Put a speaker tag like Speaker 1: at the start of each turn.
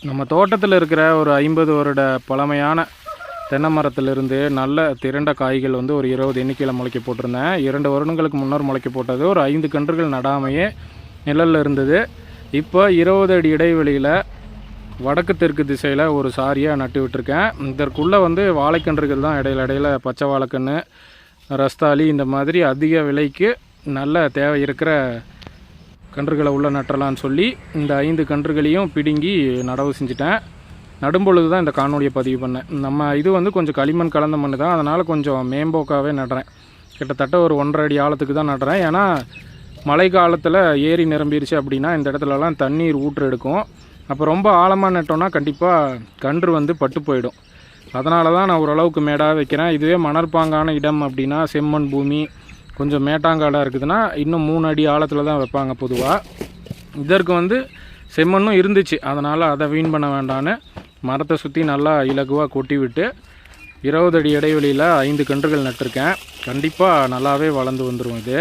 Speaker 1: நம்ம தோட்டத்தில் இருக்கிற ஒரு 50 வருட பழமையான தென்னை மரத்திலிருந்து நல்ல திரண்ட காய்கள் வந்து ஒரு 20 எண்ணிக்கையில் முளைக்க போட்டிருந்தேன். 2 வருடங்களுக்கு முன்னர் முளைக்க போட்டது. ஒரு 5 கன்றுகள் நடாமையே நிழலில் இருந்தது. இப்போ 20 அடி இடைவெளியில் வடக்கு தெற்கு திசையில் ஒரு சாரியாக நட்டு விட்டுருக்கேன். இதற்குள்ளே வந்து வாழைக்கன்றுகள் தான் இடையில பச்சை வாழைக்கன்று, ரஸ்தாலி இந்த மாதிரி அதிக விலைக்கு நல்ல தேவை இருக்கிற கன்றுகளை உள்ளே நட்டலான்னு சொல்லி இந்த 5 கன்றுகளையும் பிடுங்கி நடவு செஞ்சுட்டேன். நடும்பொழுது தான் இந்த காணொலியை பதிவு பண்ணேன். நம்ம இது வந்து கொஞ்சம் களிமண் கலந்த மண் தான், அதனால் கொஞ்சம் மேம்போக்காகவே நடுறேன். கிட்டத்தட்ட ஒரு 1.5 அடி ஆழத்துக்கு தான் நடுறேன். ஏன்னா மழை காலத்தில் ஏரி நிரம்பிடுச்சு அப்படின்னா இந்த இடத்துலலாம் தண்ணீர் ஊற்று எடுக்கும். அப்போ ரொம்ப ஆழமாக நட்டோன்னா கண்டிப்பாக கன்று வந்து பட்டு போயிடும். அதனால தான் நான் ஓரளவுக்கு மேடாக வைக்கிறேன். இதுவே மணற்பாங்கான இடம் அப்படின்னா, செம்மண் பூமி கொஞ்சம் மேட்டாங்காடாக இருக்குதுன்னா இன்னும் 3 அடி ஆழத்தில் தான் வைப்பாங்க பொதுவாக. இதற்கு வந்து செம்மண்ணும் இருந்துச்சு, அதனால் அதை வீண் பண்ண வேண்டான்னு மரத்தை சுற்றி நல்லா இலகுவாக கொட்டி விட்டு 20 அடி இடைவெளியில் 5 கன்றுகள் நட்டிருக்கேன். கண்டிப்பாக நல்லாவே வளர்ந்து வந்துடும் இது.